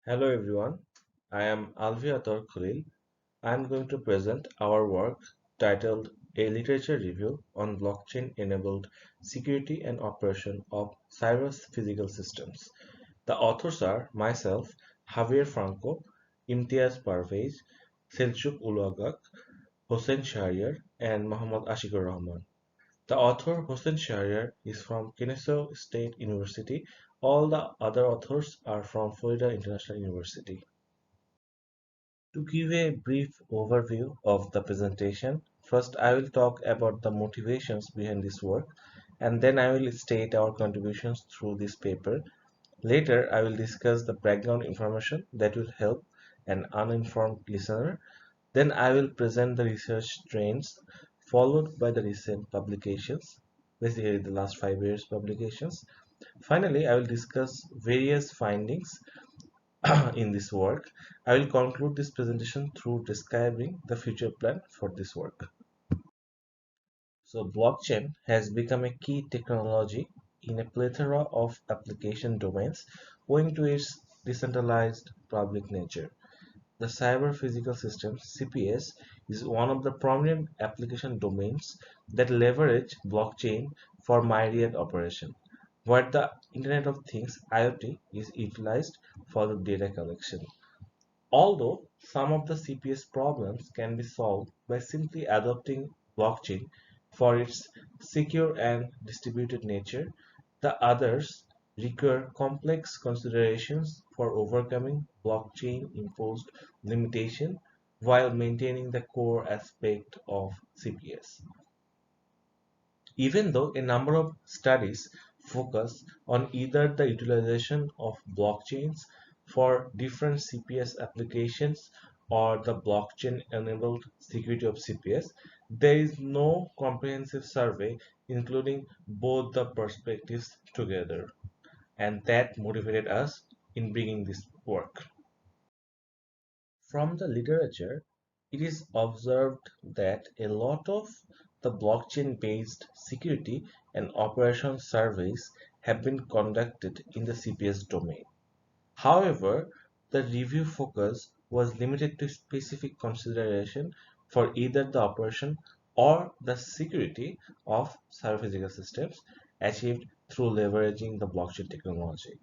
Hello everyone, I am Alviator Khalil. I am going to present our work titled A Literature Review on Blockchain-Enabled Security and Operation of Cyber Physical Systems. The authors are myself, Javier Franco, Imtiaz Parvez, Selçuk Ulagak, Hossein Shahriar, and Mohammad Ashikur Rahman. The author Hossein Shahriar is from Kennesaw State University. All the other authors are from Florida International University. To give a brief overview of the presentation, first I will talk about the motivations behind this work, and then I will state our contributions through this paper. Later, I will discuss the background information that will help an uninformed listener. Then I will present the research trends, followed by the recent publications, basically the last 5 years publications. Finally, I will discuss various findings in this work. I will conclude this presentation through describing the future plan for this work. So blockchain has become a key technology in a plethora of application domains owing to its decentralized public nature. The cyber physical system (CPS) is one of the prominent application domains that leverage blockchain for myriad operation, where the Internet of Things (IoT) is utilized for the data collection. Although some of the CPS problems can be solved by simply adopting blockchain for its secure and distributed nature, the others require complex considerations for overcoming blockchain-imposed limitation while maintaining the core aspect of CPS. Even though a number of studies focus on either the utilization of blockchains for different CPS applications or the blockchain-enabled security of CPS, there is no comprehensive survey including both the perspectives together, and that motivated us in bringing this work. From the literature, it is observed that a lot of the blockchain-based security and operations surveys have been conducted in the CPS domain. However, the review focus was limited to specific consideration for either the operation or the security of cyber-physical systems achieved through leveraging the blockchain technology.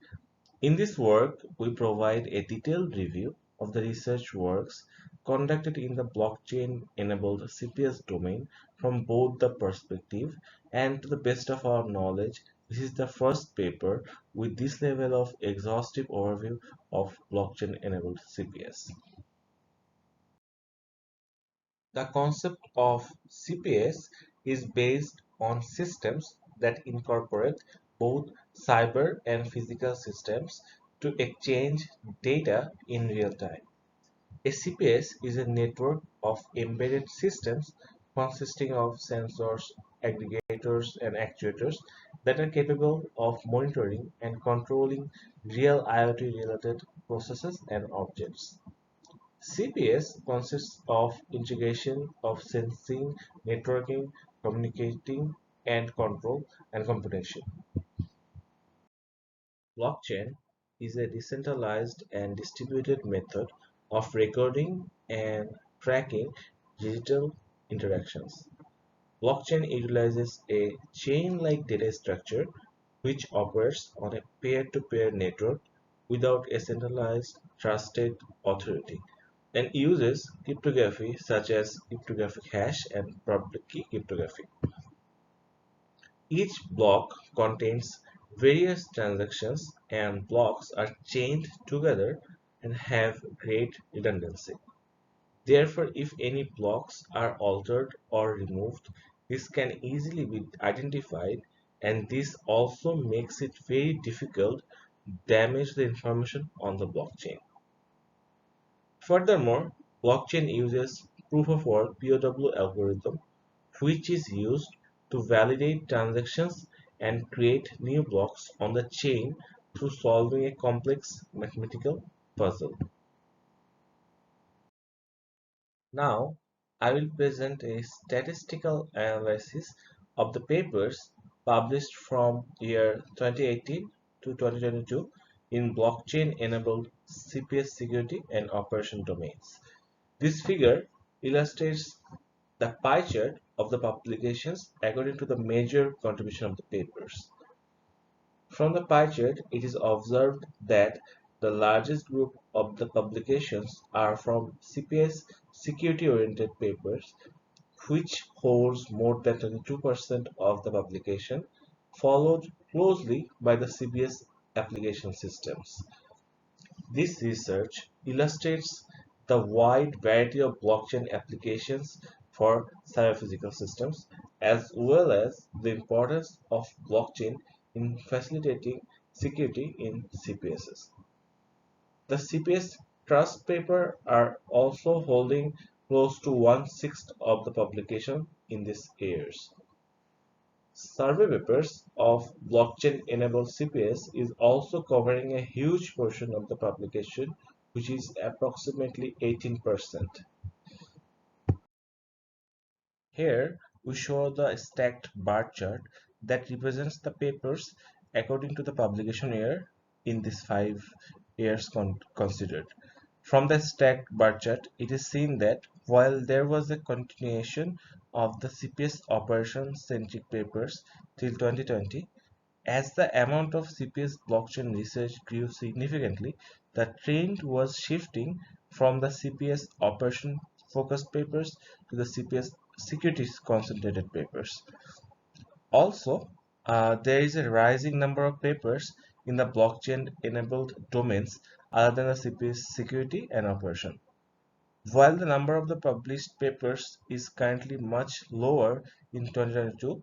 In this work, we provide a detailed review of the research works conducted in the blockchain-enabled CPS domain from both the perspective, and to the best of our knowledge, this is the first paper with this level of exhaustive overview of blockchain-enabled CPS. The concept of CPS is based on systems that incorporate both cyber and physical systems to exchange data in real time. A CPS is a network of embedded systems consisting of sensors, aggregators, and actuators that are capable of monitoring and controlling real IoT-related processes and objects. CPS consists of integration of sensing, networking, communicating, and control and computation. Blockchain is a decentralized and distributed method of recording and tracking digital interactions. Blockchain utilizes a chain-like data structure which operates on a peer-to-peer network without a centralized trusted authority, and uses cryptography such as cryptographic hash and public key cryptography. Each block contains various transactions, and blocks are chained together and have great redundancy. Therefore, if any blocks are altered or removed, this can easily be identified, and this also makes it very difficult to damage the information on the blockchain. Furthermore, blockchain uses proof of work (POW) algorithm, which is used to validate transactions and create new blocks on the chain through solving a complex mathematical puzzle. Now, I will present a statistical analysis of the papers published from year 2018 to 2022 in blockchain-enabled CPS security and operation domains. This figure illustrates the pie chart of the publications according to the major contribution of the papers. From the pie chart, it is observed that the largest group of the publications are from CPS security-oriented papers, which holds more than 22% of the publication, followed closely by the CPS application systems. This research illustrates the wide variety of blockchain applications for cyber-physical systems, as well as the importance of blockchain in facilitating security in CPSs. The CPS trust paper are also holding close to one-sixth of the publication in these years. Survey papers of blockchain-enabled CPS is also covering a huge portion of the publication, which is approximately 18%. Here we show the stacked bar chart that represents the papers according to the publication year in these 5 years considered. From the stacked bar chart, it is seen that while there was a continuation of the CPS operation-centric papers till 2020, as the amount of CPS blockchain research grew significantly, the trend was shifting from the CPS operation-focused papers to the CPS security-concentrated papers. Also, there is a rising number of papers in the blockchain-enabled domains other than the CPS security and operation. While the number of the published papers is currently much lower in 2022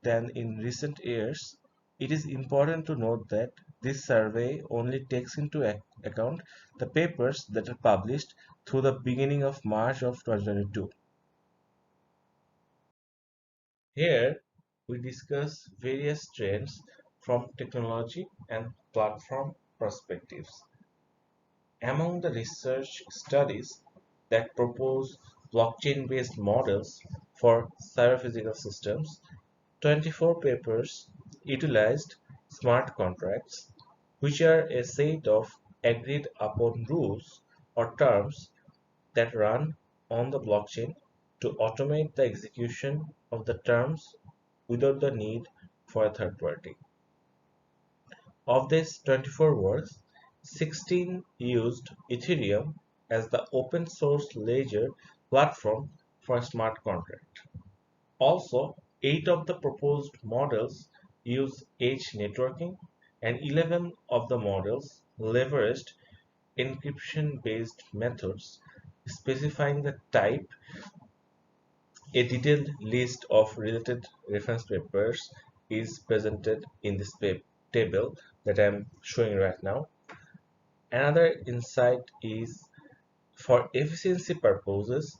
than in recent years, it is important to note that this survey only takes into account the papers that are published through the beginning of March of 2022. Here, we discuss various trends from technology and platform perspectives. Among the research studies that propose blockchain-based models for cyber-physical systems, 24 papers utilized smart contracts, which are a set of agreed upon rules or terms that run on the blockchain to automate the execution of the terms without the need for a third party. Of these 24 works, 16 used Ethereum as the open source ledger platform for smart contract. Also, 8 of the proposed models use edge networking, and 11 of the models leveraged encryption-based methods, specifying the type. A detailed list of related reference papers is presented in this table that I am showing right now. Another insight is for efficiency purposes,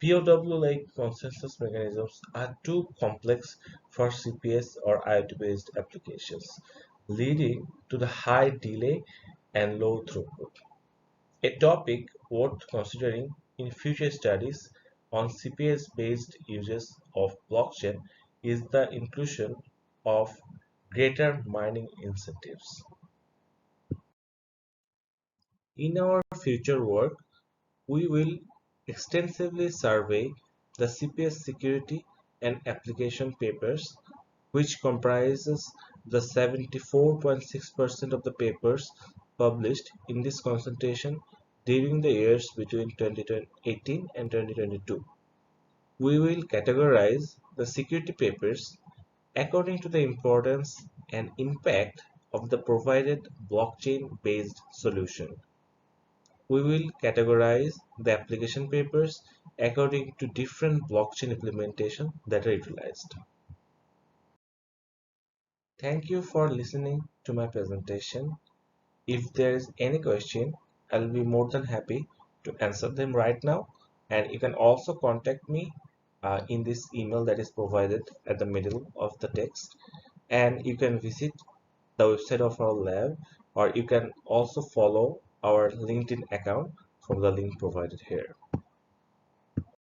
POW-like consensus mechanisms are too complex for CPS or IoT-based applications, leading to the high delay and low throughput. A topic worth considering in future studies on CPS-based uses of blockchain is the inclusion of greater mining incentives. In our future work, we will extensively survey the CPS security and application papers, which comprises the 74.6% of the papers published in this concentration during the years between 2018 and 2022. We will categorize the security papers according to the importance and impact of the provided blockchain-based solution. We will categorize the application papers according to different blockchain implementation that are utilized. Thank you for listening to my presentation. If there is any question, I'll be more than happy to answer them right now. And you can also contact me in this email that is provided at the middle of the text. And you can visit the website of our lab, or you can also follow our LinkedIn account from the link provided here.